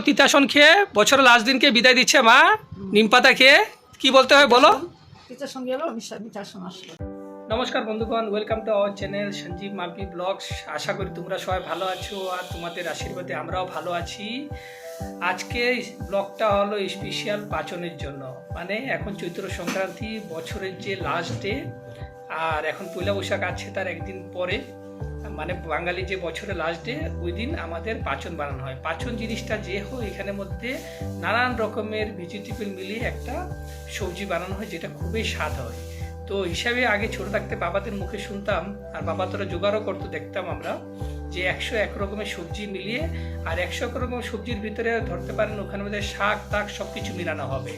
তিতাসন খেয়ে বছরের লাস্ট দিনকে বিদায় দিচ্ছে মা নিম পাতা খেয়ে। কি বলতে হয় বলো? তিতাসন গেল, মিঠাসন আসলো। নমস্কার বন্ধুগণ, welcome to our channel Sanjeev Mampi vlogs. আশা করি তোমরা সবাই ভালো আছো আর তোমাদের আশীর্বাদে আমরাও ভালো আছি। আজকে ব্লগটা হলো স্পেশাল পাচনের জন্য, মানে এখন চৈত্র সংক্রান্তি, বছরের যে লাস্ট ডে, আর এখন পয়লা বৈশাখ আছে তার একদিন পরে, মানে বাঙালি যে বছরের লাস্ট ডে, ওই দিন আমাদের পাচন বানানো হয়। পাচন জিনিসটা যে হয় এখানের মধ্যে নানান রকমের ভেজিটেবল মিলিয়ে একটা সবজি বানানো হয়, যেটা খুবই স্বাদ হয়। তো হিসাবে আগে ছোট থাকতে বাবাদের মুখে শুনতাম, আর বাবা তোরা জোগাড়ও করতো, দেখতাম আমরা যে 101 রকমের সবজি মিলিয়ে, আর 101 রকমের সবজির ভিতরে ধরতে পারেন ওখানের মধ্যে শাক টাক সব কিছু মিলানো হবে,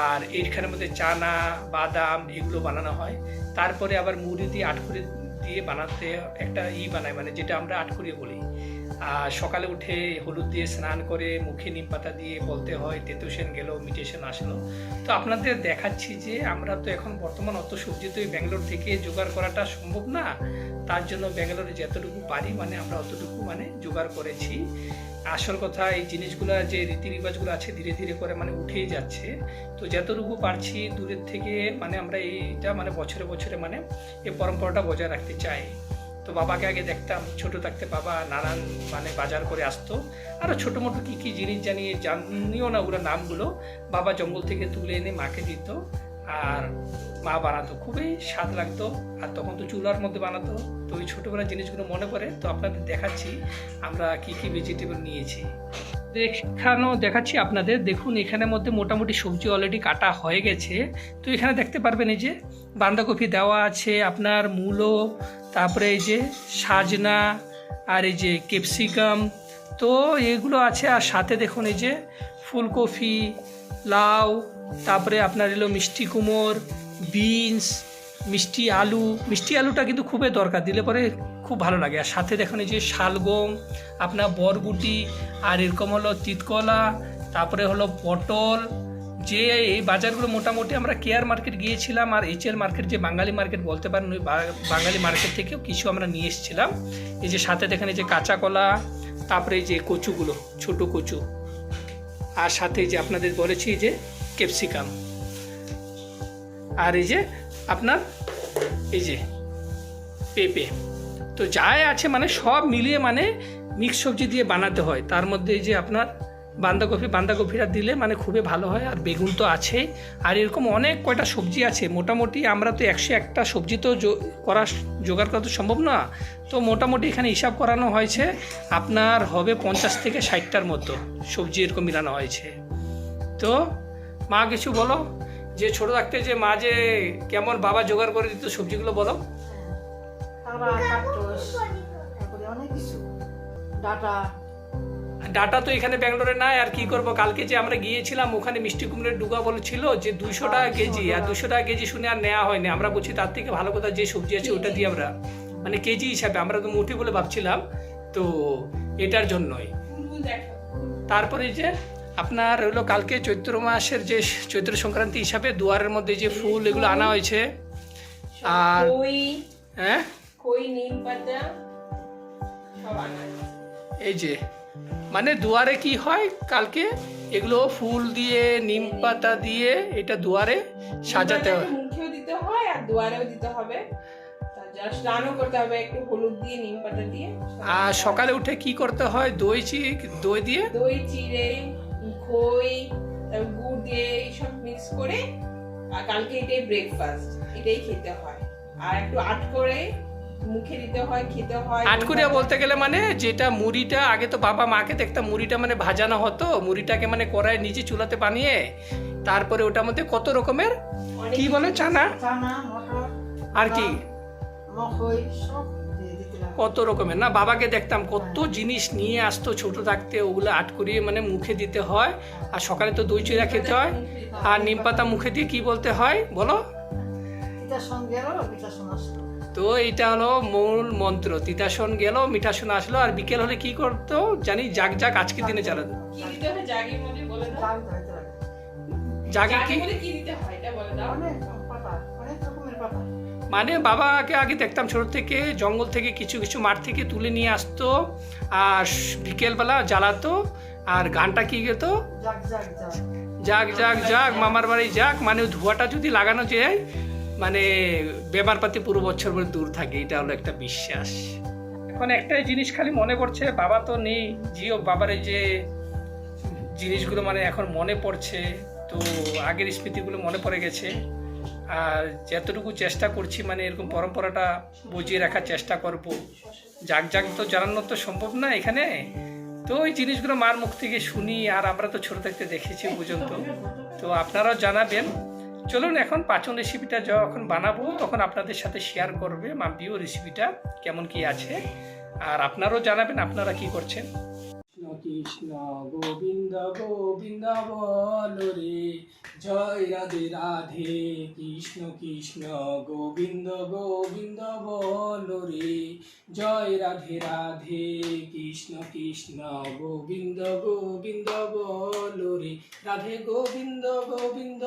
আর এইখানের মধ্যে চানা বাদাম এগুলো বানানো হয়। তারপরে আবার মুড়ি দিয়ে আটকুড়ি দিয়ে বানাতে একটা বানায়, মানে যেটা আমরা আটকুড়ি বলি। আর সকালে উঠে হলুদ দিয়ে স্নান করে মুখে নিম পাতা দিয়ে বলতে হয় তেতুসেন গেল মিটেশন আসলো। তো আপনাদের দেখাচ্ছি যে আমরা তো এখন বর্তমান অত সবজি তো ব্যাঙ্গালোর থেকে জোগাড় করাটা সম্ভব না, তার জন্য ব্যাঙ্গালোরে যতটুকু পারি মানে আমরা অতটুকু মানে জোগাড় করেছি। আসল কথা এই জিনিসগুলো যে রীতি রিবাজগুলো আছে ধীরে ধীরে করে মানে উঠেই যাচ্ছে। তো যতটুকু পারছি দূরের থেকে মানে আমরা এইটা মানে বছরে বছরে মানে এই পরম্পরাটা বজায় রাখতে চাই। তো বাবাকে আগে দেখতাম ছোট থাকতে, বাবা নানান মানে বাজার করে আসতো, আরও ছোটো মোটো কী কী জিনিস জানিও না ওরা নামগুলো, বাবা জঙ্গল থেকে তুলে এনে মাকে দিত আর মা বানাতো, খুবই স্বাদ লাগতো। আর তখন তো চুলার মধ্যে বানাতো। তো ওই ছোটোবেলার জিনিসগুলো মনে পড়ে। তো আপনাদের দেখাচ্ছি আমরা কী কী ভেজিটেবল নিয়েছি, এখানেও দেখাচ্ছি আপনাদের। দেখুন এখানের মধ্যে মোটামুটি সবজি অলরেডি কাটা হয়ে গেছে। তো এখানে দেখতে পারবেন এই যে বাঁধাকপি দেওয়া আছে, আপনার মূলো, তারপরে এই যে সাজনা, আর এই যে ক্যাপসিকাম, তো এগুলো আছে। আর সাথে দেখুন এই যে ফুলকপি, লাউ, তারপরে আপনার এলো মিষ্টি কুমড়, বিনস, মিষ্টি আলু। মিষ্টি আলুটা কিন্তু খুবই দরকার, দিলে পরে খুব ভালো লাগে। আর সাথে দেখুন এই যে শালগম, আপনার বরগুটি, আর এরকম হলো তিতকলা, তারপরে হলো পটল। যে এই বাজারগুলো মোটামুটি আমরা কেয়ার মার্কেট গিয়েছিলাম, আর এইচএল মার্কেট যে বাঙালি মার্কেট বলতে পারেন, ওই বাঙালি মার্কেট থেকেও কিছু আমরা নিয়ে এসেছিলাম। এই যে সাথে দেখেন এই যে কাঁচা কলা, তারপরে এই যে কচুগুলো, ছোট কচু, আর সাথে যে আপনাদের বলেছি যে ক্যাপসিকাম, আর এই যে আপনার এই যে পেঁপে। তো যাই আছে মানে সব মিলিয়ে মানে মিক্স সবজি দিয়ে বানাতে হয়। তার মধ্যে এই যে আপনার বাঁধাকপিটা দিলে মানে খুবই ভালো হয়, আর বেগুন তো আছেই। আর এরকম অনেক কয়টা সবজি আছে, মোটামুটি আমরা তো 101টা সবজি তো জোগাড় করা তো সম্ভব না। তো মোটামুটি এখানে হিসাব করানো হয়েছে আপনার হবে 50 থেকে 60টার মতো সবজি এরকম মিলানো হয়েছে। তো মা কিছু বলো, যে ছোট থাকতে যে মা যে কেমন বাবা জোগাড় করে দিত সবজিগুলো বলো। অনেক কিছু ডাটা তো এখানে ব্যাঙ্গালোরে নাই, আর কি করব। কালকে যে আমরা গিয়েছিলাম ওখানে মিষ্টি কুমড়ের ডুগা বলেছিল যে 200 টাকা কেজি, আর 200 টাকা কেজি শুনে আর নেওয়া হয়নি। আমরা বলছি তার থেকে ভালো কথা যে সবজি আছে ওটা দিয়ে আমরা মানে কেজি হিসাবে, আমরা তো মুঠি বলে ভাবছিলাম, তো এটার জন্যই। তারপরে যে আপনার হলো কালকে চৈত্র মাসের যে চৈত্র সংক্রান্তি হিসাবে দুয়ারের মধ্যে যে ফুল এগুলো আনা হয়েছে, আর হ্যাঁ এই যে মানে দুয়ারে কি হয় কালকে এগুলো ফুল দিয়ে নিম পাতা দিয়ে এটা দুয়ারে সাজাতে হয়, মুখেও দিতে হয় আর দুয়ারেও দিতে হবে। স্নানও করতে হবে একটু হলুদ দিয়ে নিম পাতা দিয়ে। আর সকালে উঠে কি করতে হয়, দই দিয়ে দই চিড়ে খই গুড় দিয়ে এইসব মিক্স করে, আর কালকে এটাই ব্রেকফাস্ট, এটাই খেতে হয়। আর একটু আট করে মুখে দিতে হয়, খেতে হয়। আটকুরিয়া বলতে গেলে মানে যেটা মুড়িটা, আগে তো বাবা মাকে দেখতাম মুড়িটা মানে ভাজানো হতো, মুড়িটাকে মানে কড়াই নিচে চুলাতে বানিয়ে তারপরে ওটার মধ্যে কত রকমের কি বলে চানা আর কি কত রকমের না, বাবাকে দেখতাম কত জিনিস নিয়ে আসতো ছোট থাকতে, ওগুলো আট করিয়ে মানে মুখে দিতে হয়। আর সকালে তো দই চিড়া খেতে হয়, আর নিম পাতা মুখে দিয়ে কি বলতে হয় বলো। তো এইটা হলো মূল মন্ত্র, তিতাসন গেল মিঠাসন আসলো। আর বিকেল হলে কি করতো জানি, জাগ জাগ আজকের দিনে চালাতো। জাগে কি মানে বাবাকে আগে দেখতাম ছোট থেকে জঙ্গল থেকে কিছু কিছু মাঠ থেকে তুলে নিয়ে আসতো, আর বিকেলবেলা জ্বালাতো, আর গানটা কি গেত? যাক যাক যাক যাক যাক যাক মামার বাড়ি যাক, মানে ধোঁয়াটা যদি লাগানো যায় মানে বেমারপাতি পুরো বছর ভরে দূর থাকে, এটা হলো একটা বিশ্বাস। এখন একটাই জিনিস খালি মনে পড়ছে, বাবা তো নেই, জিও বাবার এই যে জিনিসগুলো মানে এখন মনে পড়ছে, তো আগের স্মৃতিগুলো মনে পড়ে গেছে। আর যতটুকু চেষ্টা করছি মানে এরকম পরম্পরাটা বজিয়ে রাখার চেষ্টা করব। যাক যাক তো জানানো তো সম্ভব না এখানে, তো ওই জিনিসগুলো মার মুখ থেকে শুনি, আর আমরা তো ছোট থাকতে দেখেছি পর্যন্ত, তো আপনারাও জানাবেন। চলুন এখন পাচন রেসিপিটা যখন বানাবো তখন আপনাদের সাথে শেয়ার করবে মাম্পিও রেসিপিটা কেমন কি আছে, আর আপনারাও জানাবেন আপনারা কি করছেন। কৃষ্ণ গোবিন্দ গোবিন্দ বল রে, জয় রাধে রাধে, কৃষ্ণ কৃষ্ণ গোবিন্দ গোবিন্দ বল রে, জয় রাধে রাধে, কৃষ্ণ কৃষ্ণ গোবিন্দ গোবিন্দ বল রে, রাধে গোবিন্দ গোবিন্দ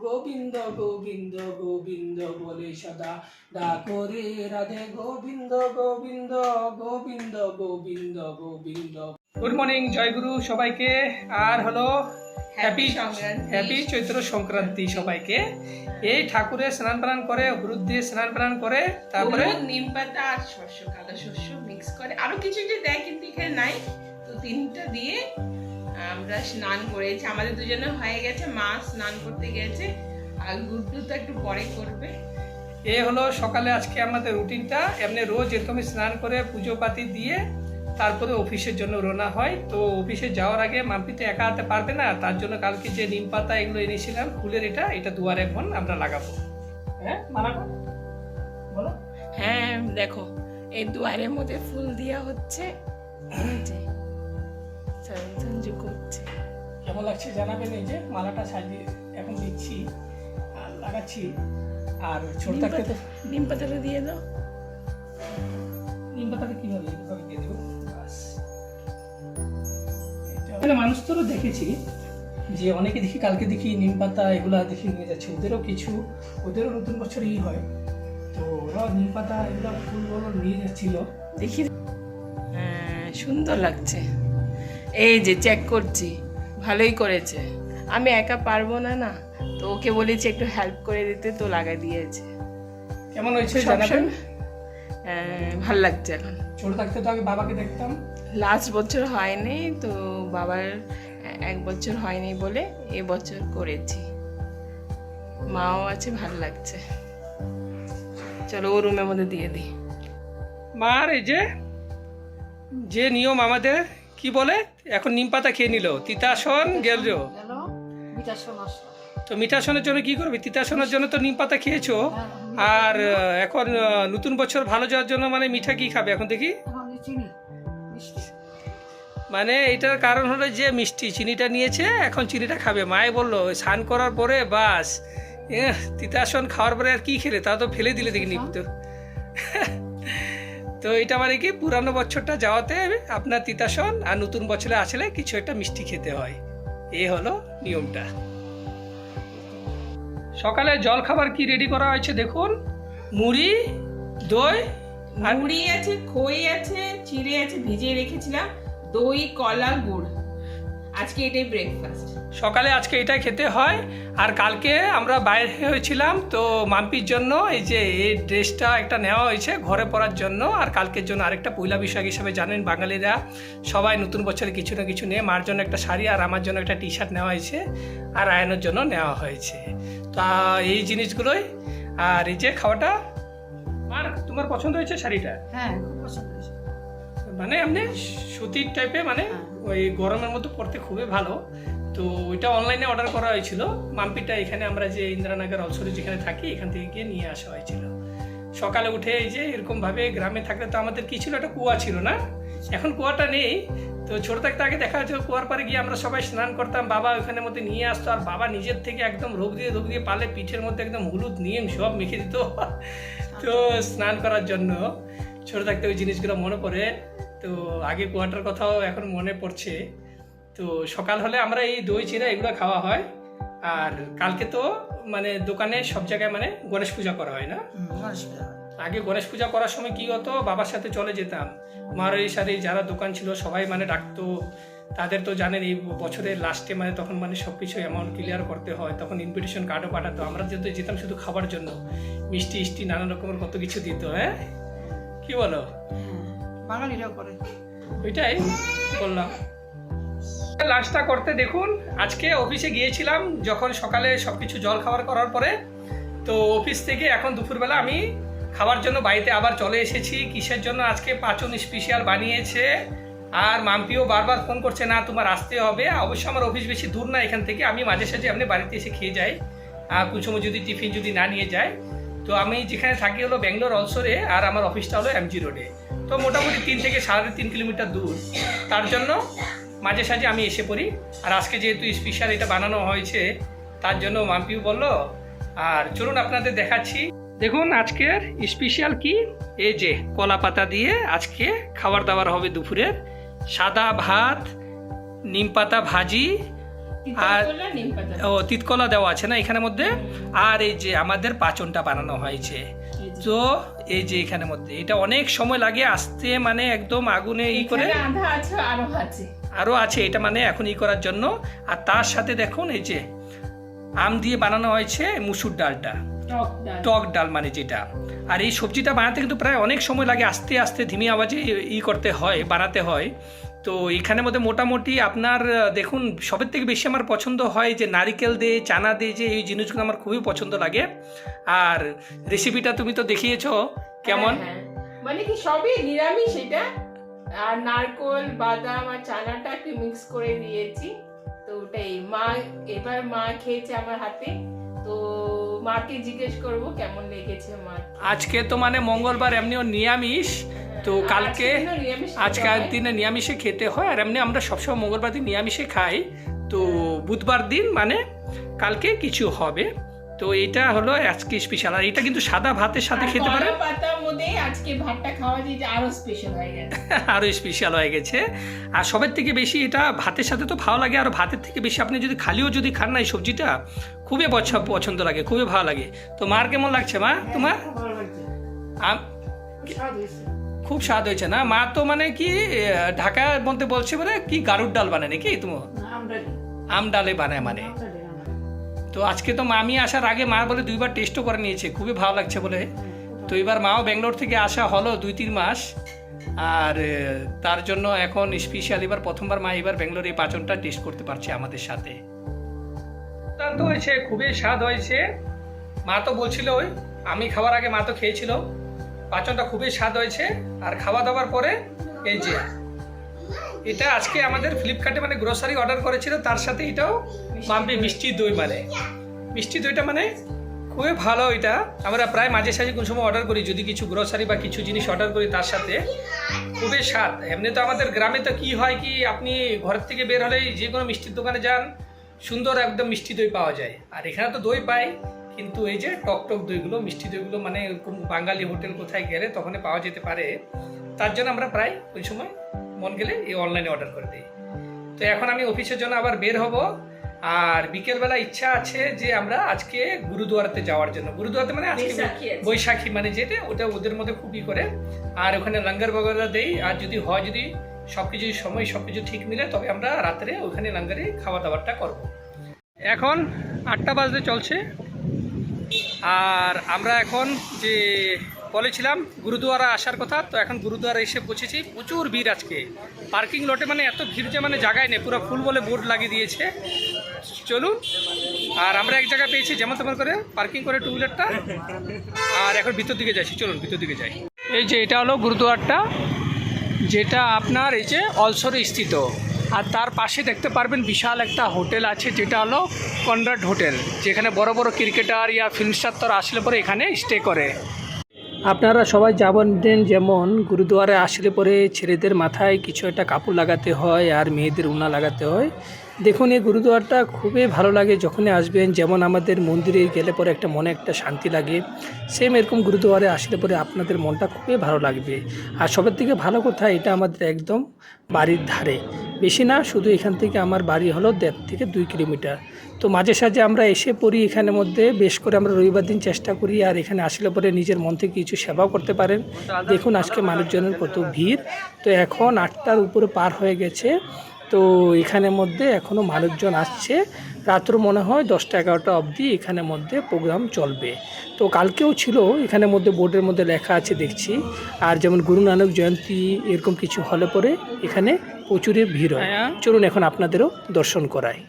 গোবিন্দ গোবিন্দ গোবিন্দ বলে সদা ডাকো রে, রাধে গোবিন্দ গোবিন্দ গোবিন্দ গোবিন্দ গোবিন্দ। গুড মর্নিং, জয়গুরু সবাইকে, আর হলো হ্যাপি চৈত্র সংক্রান্তি সবাইকে। এই ঠাকুরের স্নান প্রাণ করে, হলুদ দিয়ে স্নান প্রাণ করে, তারপরে নিম পাতা আর শস্য, কাদা শস্য মিক্স করে, আরো কিছু যে দেয় কিন্তু এখানে নাই, তো তিনটা দিয়ে আমরা স্নান করেছি। আমাদের দুজনে হয়ে গেছে, মা স্নান করতে গেছে, আর গুড্ডু তো একটু পরে করবে। এ হলো সকালে আজকে আমাদের রুটিনটা। এমনি রোজ এরকমই স্নান করে পুজো পাতি দিয়ে তারপরে অফিসের জন্য রওনা হয়। তো অফিসে যাওয়ার আগে মাম্পি তো একা হাতে পারবে না, তার জন্য কালকে যে নিম পাতা এগুলো এনেছিলাম ফুলের, এটা দুয়ারে এখন আমরা লাগাবো। হ্যাঁ মানাটা বলো। হ্যাঁ দেখো, এই দুয়ারের মধ্যে ফুল দেওয়া হচ্ছে, করছে। কেমন লাগছে জানাবেন। এই যে মালাটা সাজিয়ে এখন দিচ্ছি আর লাগাচ্ছি। আর ছোট থাকতে তো নিম পাতাটা দিয়ে দাও। নিম পাতাটা কিভাবে দিয়ে দেবো? মানুষ তো দেখেছি যে অনেকে দেখি, কালকে দেখি নিম পাতা এগুলা দেখি নিয়ে যাচ্ছে, ওদেরও নতুন বছরই হয়, তো ওরাও নিম পাতা এগুলো ফুলগুলো নিয়ে যাচ্ছিল দেখি। হ্যাঁ সুন্দর লাগছে, এই যে চেক করছি, ভালোই করেছে। আমি একা পারবো না, না তো ওকে বলেছি একটু হেল্প করে দিতে, তো লাগাই দিয়েছে। কেমন হয়েছে জানাবেন। ভাল লাগছে। এখন ছোট থাকতে তো আমি বাবাকে দেখতাম, লাস্ট বছর হয়নি, তো বাবার 1 বছর হয়নি বলে এবছর করেছি। মাও আছে, ভাল লাগছে। চলো ও রুমের মধ্যে দিয়ে দিই। মার এই যে নিয়ম আমাদের কি বলে, এখন নিম পাতা খেয়ে নিল, তিতাসন গেল, মিঠাসন আসলো। তো মিঠাসনের জন্য কি করবে? তিতাসনের জন্য তো নিম পাতা খেয়েছো, আর এখন নতুন বছর ভালো যাওয়ার জন্য মানে মিঠা কি খাবে এখন দেখি? চিনি মিষ্টি। মানে এটার কারণ হলো যে মিষ্টি চিনিটা নিয়েছে, এখন চিনিটা খাবে। মায়ে বললো স্নান করার পরে বাস তিতাসন খাওয়ার পরে আর কি খেলে, তা তো ফেলে দিলে দেখিনি তো। তো এটা মানে কি পুরানো বছরটা যাওয়াতে আপনার তিতাসন, আর নতুন বছরে আসলে কিছু একটা মিষ্টি খেতে হয়, এই হলো নিয়মটা। সকালে জল খাবার কি রেডি করা হয়েছে দেখুন, মুড়ি, দই, আর মুড়ি আছে, খই আছে, চিড়ে আছে, ভিজিয়ে রেখেছিলাম, দই, কলা, গুড়। আজকে এটাই ব্রেকফাস্ট। সকালে আজকে এটাই খেতে হয়। আর কালকে আমরা বাইরে হয়েছিলাম, তো মাম্পির জন্য এই যে এই ড্রেসটা একটা নেওয়া হয়েছে ঘরে পরার জন্য, আর কালকের জন্য আরেকটা পয়লা বৈশাখ হিসাবে জানেন বাঙালিরা সবাই নতুন বছরে কিছু না কিছু নিয়ে, মার জন্য একটা শাড়ি আর আমার জন্য একটা টি শার্ট নেওয়া হয়েছে, আর আয়নের জন্য নেওয়া হয়েছে। তা এই জিনিসগুলোই। আর এই যে খাওয়াটা, মার তোমার পছন্দ হয়েছে শাড়িটা? হ্যাঁ খুব পছন্দ হয়েছে। মানে এমনি সুতির টাইপে, মানে ওই গরমের মধ্যে পরতে খুবই ভালো। তো ওইটা অনলাইনে অর্ডার করা হয়েছিল। মাম্পিটা এখানে আমরা যে ইন্দিরানগর অলসরি যেখানে থাকি এখান থেকে গিয়ে নিয়ে আসা হয়েছিল। সকালে উঠে এই যে এরকমভাবে গ্রামে থাকলে তো আমাদের কি ছিল, একটা কুয়া ছিল না, এখন কুয়াটা নেই। তো ছোটো থাকতে আগে দেখা যাচ্ছে কুয়ার পারে গিয়ে আমরা সবাই স্নান করতাম, বাবা ওখানের মধ্যে নিয়ে আসতো, আর বাবা নিজের থেকে একদম রোগ দিয়ে পালে পিঠের মধ্যে একদম হলুদ নিম সব মেখে দিত তো স্নান করার জন্য। ছোটো থাকতে ওই জিনিসগুলো মনে পড়ে, তো আগে কুয়াটার কথাও এখন মনে পড়ছে। তো সকাল হলে আমরা এই দই চিড়া এগুলো খাওয়া হয়। আর কালকে তো মানে দোকানে সব জায়গায় মানে গণেশ পূজা করা হয় না, আগে গণেশ পূজা করার সময় কি হতো, বাবার সাথে চলে যেতাম, মারোয়ারি শাড়ি যারা দোকান ছিল সবাই মানে ডাকতো, তাদের তো জানেন এই বছরের লাস্টে মানে তখন মানে সব কিছু অ্যামাউন্ট ক্লিয়ার করতে হয়, তখন ইনভিটেশন কার্ডও পাঠাতো, আমরা যেহেতু যেতাম শুধু খাবার জন্য, মিষ্টি ইষ্টি নানা রকমের কত কিছু দিত। হ্যাঁ কি বলো, বাঙালিরাও করে। ওইটাই বললাম। লাঞ্চটা করতে দেখুন, আজকে অফিসে গিয়েছিলাম যখন সকালে সব কিছু জল খাবার করার পরে, তো অফিস থেকে এখন দুপুরবেলা আমি খাওয়ার জন্য বাড়িতে আবার চলে এসেছি। কিসের জন্য, আজকে পাচন স্পেশাল বানিয়েছে, আর মাম্পিও বারবার ফোন করছে না তোমার আসতে হবে। অবশ্য আমার অফিস বেশি দূর না এখান থেকে, আমি মাঝে সাঝে আপনি বাড়িতে এসে খেয়ে যাই, কোন সময় যদি টিফিন যদি না নিয়ে যায়। তো আমি যেখানে থাকি হলো ব্যাঙ্গালোর অলসোরে, আর আমার অফিসটা হলো এমজি রোডে, তো মোটামুটি 3 থেকে 3.5 কিলোমিটার দূর, তার জন্য মাঝে সাঝে আমি এসে পড়ি। আর আজকে যেহেতু স্পেশাল এটা বানানো হয়েছে তার জন্য মাম্পিও বললো, আর চলুন আপনাদের দেখাচ্ছি। দেখুন আজকের স্পেশাল কি, এই যে কলা পাতা দিয়ে আজকে খাবার দাবার হবে দুপুরের, সাদা ভাত, নিম পাতা ভাজি, আর তিতকলা দেওয়া আছে না এখানের মধ্যে, আর এই যে আমাদের পাচনটা বানানো হয়েছে। তো এই যে এখানের মধ্যে এটা অনেক সময় লাগে আসতে, মানে একদম আগুনে ই করে, আরো আছে এটা মানে এখন ই করার জন্য। আর তার সাথে দেখুন এই যে আম দিয়ে বানানো হয়েছে মুসুর ডালটা, টক ডাল মানে যেটা। আর এই সবজিটা বানাতে কিন্তু প্রায় অনেক সময় লাগে, আস্তে আস্তে ধিমি আওয়াজে ই করতে হয়, বানাতে হয়। তো এখানের মধ্যে মোটামুটি আপনার দেখুন সবের থেকে বেশি আমার পছন্দ হয় যে নারিকেল দিয়ে, চানা দিয়ে, যে এই জিনিসগুলো আমার খুবই পছন্দ লাগে। আর রেসিপিটা তুমি তো দেখিয়েছো কেমন, মানে কি সবই নিরামিষ এটা, আর নারকোল, বাদাম আর চানাটা একটু মিক্স করে দিয়েছি। তো ওটাই এবার মা খেয়েছে আমার হাতে, তো মাকে জিজ্ঞেস করব কেমন লেগেছে মা। আজকে তো মানে মঙ্গলবার এমনিও নিরামিষ, তো কালকে আজকের দিনে নিরামিষে খেতে হয়, আর এমনি আমরা সবসময় মঙ্গলবার দিন নিরামিষে খাই, তো বুধবার দিন মানে কালকে কিছু হবে। তো এটা হলো আজকে স্পেশাল, আর এটা কিন্তু সাদা ভাতের সাথে খেতে পারে, পাতার মধ্যে আজকে ভাতটা খাওয়া দিয়ে আরো স্পেশাল হয়ে গেছে, আরো স্পেশাল হয়ে গেছে। আর সবের থেকে বেশি এটা ভাতের সাথে তো ভালো লাগে, আর ভাতের থেকে বেশি আপনি যদি খালিও যদি খান না এই সবজিটা খুবই পছন্দ লাগে, খুবই ভালো লাগে। তো মার কেমন লাগছে মা তোমার? খুব স্বাদ হয়েছে না মা? তো মানে কি ঢাকার মধ্যে বলছে বলে কি গাড়ুর ডাল বানায় নাকি তোমার? আম ডালে বানায় মানে। তো আজকে তো মামি আসার আগে মা বলে 2বার টেস্টও করে নিয়েছে, খুবই ভালো লাগছে বলে। তো এবার মাও ব্যাঙ্গালোর থেকে আসা হলো 2-3 মাস, আর তার জন্য এখন স্পেশাল এবার প্রথমবার মা এবার ব্যাঙ্গালোর এই পাচনটা টেস্ট করতে পারছে আমাদের সাথে। দুর্দান্ত হয়েছে, খুবই স্বাদ হয়েছে। মা তো বলছিল, ওই আমি খাওয়ার আগে মা তো খেয়েছিল, পাচনটা খুবই স্বাদ হয়েছে। আর খাওয়া দাওয়ার পরে এই যে এটা আজকে আমাদের ফ্লিপকার্টে মানে গ্রোসারি অর্ডার করেছিল, তার সাথে এটাও মাম্পি মিষ্টি দই, মানে মিষ্টি দইটা মানে খুবই ভালো। এটা আমরা প্রায় মাঝে সাঝে কোন সময় অর্ডার করি, যদি কিছু গ্রোসারি বা কিছু জিনিস অর্ডার করি তার সাথে খুবই স্বাদ। এমনি তো আমাদের গ্রামে তো কি হয় কি, আপনি ঘরের থেকে বের হলেই যে কোনো মিষ্টির দোকানে যান, সুন্দর একদম মিষ্টি দই পাওয়া যায়। আর এখানে তো দই পাই, কিন্তু এই যে টক টক দইগুলো, মিষ্টি দইগুলো মানে বাঙালি হোটেল কোথায় গেলে তখন পাওয়া যেতে পারে, তার জন্য আমরা প্রায় ওই সময় মন গেলে এই অনলাইনে অর্ডার করে দিই। তো এখন আমি অফিসের জন্য আবার বের হব, আর বিকেলবেলা ইচ্ছা আছে যে আমরা আজকে গুরুদুয়ারাতে যাওয়ার জন্য। গুরুদুয়ারাতে মানে আজকে বৈশাখী মানে যেটা, ওটা ওদের মধ্যে খুবই করে, আর ওখানে লঙ্গর বগেরা দেই। আর যদি হয়, যদি সবকিছু সময় সবকিছু ঠিক মিলে, তবে আমরা রাত্রে ওখানে লঙ্গরে খাওয়া দাওয়াটা করব। এখন 8টা বাজতে চলছে, আর আমরা এখন যে বলেছিলাম গুরুদুয়ারা আসার কথা, তো এখন গুরুদুয়ারা এসে পৌঁছেছি। প্রচুর ভিড় আজকে পার্কিং লটে, মানে এত ভিড় যে মানে জায়গায় নেই, পুরো ফুল বলে বোর্ড লাগিয়ে দিয়েছে। চলুন, আর আমরা এক জায়গায় পেয়েছি যেমন তেমন করে পার্কিং করে টু হুইলারটা, আর এখন ভিতর দিকে যাচ্ছি। চলুন ভিতর দিকে যাই। এই যে এটা হলো গুরুদুয়ারটা, যেটা আপনার এই যে অলসরে স্থিত, আর তার পাশে দেখতে পারবেন বিশাল একটা হোটেল আছে, যেটা হলো কনরাড হোটেল, যেখানে বড় বড় ক্রিকেটার ইয়া ফিল্ম স্টার তারা আসলে পরে এখানে স্টে করে। আপনারা সবাই জানেন যেমন গুরুদুয়ারে আসলে পরে ছেলেদের মাথায় কিছু একটা কাপড় লাগাতে হয়, আর মেয়েদের উনা লাগাতে হয়। দেখুন এই গুরুদুয়ারটা খুবই ভালো লাগে যখনই আসবেন, যেমন আমাদের মন্দিরে গেলে পরে একটা মনে একটা শান্তি লাগে, সেম এরকম গুরুদুয়ারে আসলে পরে আপনাদের মনটা খুবই ভালো লাগবে। আর সবের থেকে ভালো কথা, এটা আমাদের একদম বাড়ির ধারে, বেশি না, শুধু এখান থেকে আমার বাড়ি হলো 1.5 থেকে 2 কিলোমিটার। তো মাঝে সাঝে আমরা এসে পড়ি এখানের মধ্যে, বেশ করে আমরা রবিবার দিন চেষ্টা করি, আর এখানে আসলে পরে নিজের মন থেকে কিছু সেবাও করতে পারেন। দেখুন আজকে মানুষজনের কত ভিড়। তো এখন 8টার উপরে পার হয়ে গেছে, তো এখানের মধ্যে এখনও মানুষজন আসছে। রাত্র মনে হয় 10টা-11টা অবধি এখানের মধ্যে প্রোগ্রাম চলবে। তো কালকেও ছিল, এখানের মধ্যে বোর্ডের মধ্যে লেখা আছে দেখছি। আর যেমন গুরু নানক জয়ন্তী এরকম কিছু হলে পরে এখানে প্রচুরই ভিড় হয়। চলুন এখন আপনাদেরও দর্শন করাই।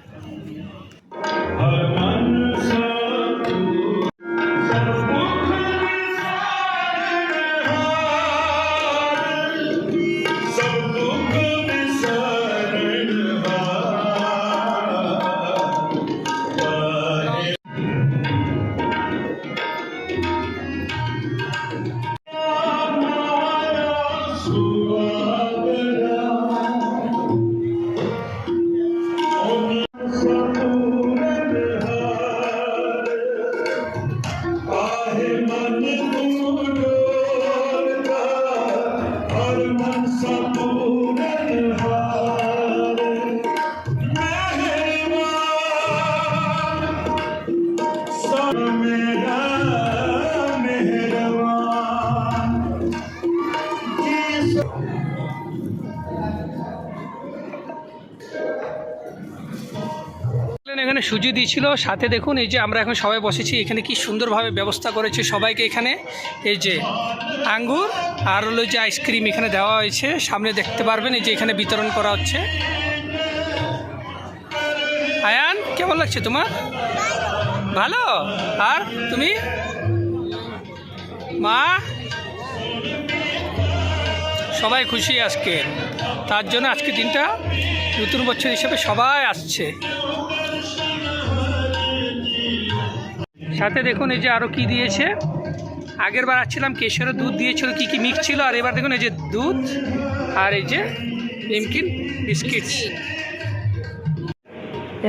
এখানে সুজি দিয়েছিল, সাথে দেখুন এই যে আমরা এখন সবাই বসেছি, এখানে কি সুন্দরভাবে ব্যবস্থা করেছে সবাইকে। এখানে এই যে আঙ্গুর আর হলো যে আইসক্রিম এখানে দেওয়া হয়েছে, সামনে দেখতে পারবেন এই যে এখানে বিতরণ করা হচ্ছে। আয়ান কেমন লাগছে তোমার? ভালো। আর তুমি মা? সবাই খুশি আজকে, তার জন্য আজকে দিনটা নতুন বছর হিসেবে সবাই আসছে। সাথে দেখুন এই যে আরও কি দিয়েছে, আগের বার আসছিলাম কেশরের দুধ দিয়েছিল, কি কি মিক্স ছিল, আর এবার দেখুন এই যে দুধ আর এই যে নিমকিন বিস্কিটস।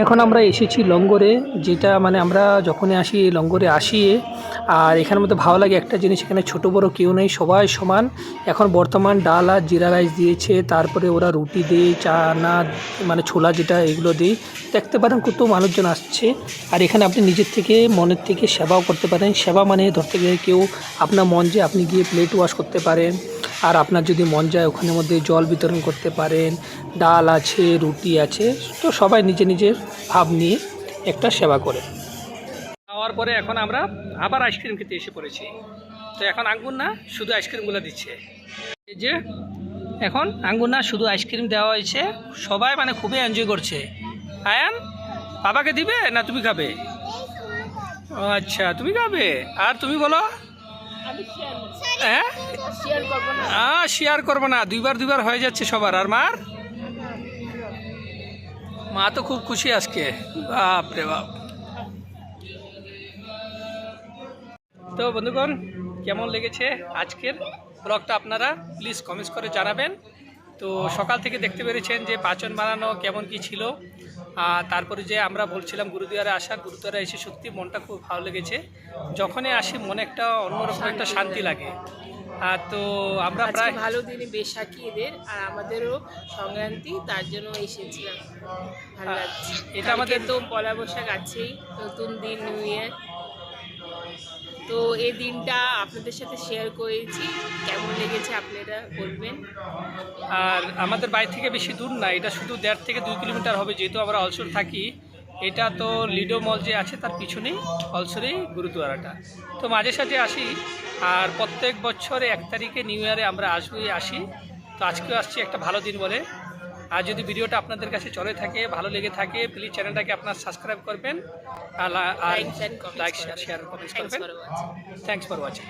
এখন আমরা এসেছি লঙ্গরে, যেটা মানে আমরা যখনই আসি লঙ্গরে আসি, আর এখানের মধ্যে ভালো লাগে একটা জিনিস, এখানে ছোট বড় কেউ নেই, সবাই সমান। এখন বর্তমান ডাল আর জিরা রাইস দিয়েছে, তারপরে ওরা রুটি দেয়, চানা মানে ছোলা যেটা, এগুলো দেয়। দেখতে পারেন কত মানুষজন আসছে। আর এখানে আপনি নিজের থেকে মনের থেকে সেবাও করতে পারেন। সেবা মানে ধরতে গেলে কেউ আপনার মন যায় আপনি গিয়ে প্লেট ওয়াশ করতে পারেন, আর আপনার যদি মন যায় ওখানের মধ্যে জল বিতরণ করতে পারেন, ডাল আছে, রুটি আছে। তো সবাই নিজে নিজের ভাব নিয়ে একটা সেবা করে। খাওয়ার পরে এখন আমরা আবার আইসক্রিম খেতে এসে পড়েছি। তো এখন আঙ্গুর না শুধু আইসক্রিমগুলো দিচ্ছে, এই যে এখন আঙ্গুর না শুধু আইসক্রিম দেওয়া হয়েছে, সবাই মানে খুবই এনজয় করছে। আয়ান বাবাকে দিবে না তুমি খাবে? আচ্ছা তুমি খাবে। আর তুমি বলো? হ্যাঁ শেয়ার করবো না, দুইবার হয়ে যাচ্ছে সবার। আর মার? মা তো খুব খুশি আজকে, বাপ রে বাপ। তো বন্ধুগণ কেমন লেগেছে আজকের ব্লগটা আপনারা প্লিজ কমেন্টস করে জানাবেন। তো সকাল থেকে দেখতে পেরেছেন যে পাচন বানানো কেমন কি ছিল, আর তারপরে যে আমরা বলছিলাম গুরুদুয়ারে আসা, গুরুদুয়ারে এসে সত্যি মনটা খুব ভালো লেগেছে। যখনই আসি মনে একটা অন্যরকম একটা শান্তি লাগে। আর তো আমরা প্রায় ভালো দিনে বেশাকি এদের, আর আমাদেরও সংক্রান্তি, তার জন্য এসেছিলাম, ভালো লাগছে। এটা আমাদের তো পয়লা বৈশাখ আছেই, নতুন দিন, নিউ ইয়ার। তো এই দিনটা আপনাদের সাথে শেয়ার করেছি, কেমন লেগেছে আপনারা বলবেন। আর আমাদের বাড়ি থেকে বেশি দূর না, এটা শুধু 1.5 থেকে 2 কিলোমিটার হবে, যেহেতু আমরা অলসর থাকি। এটা তো লিডো মল যে আছে তার পিছনেই অলসরেই গুরুদুয়ারাটা। তো মাঝে সাঝে আসি, আর প্রত্যেক বছরে 1 তারিখে নিউ ইয়ারে আমরা আসি। তো আজকেও আসছি একটা ভালো দিন বলে। আর যদি ভিডিওটা আপনাদের কাছে চলে থাকে, ভালো লেগে থাকে, প্লিজ চ্যানেলটাকে আপনারা সাবস্ক্রাইব করবেন, আর লাইক শেয়ার কমেন্টস করবেন। Thanks for watching.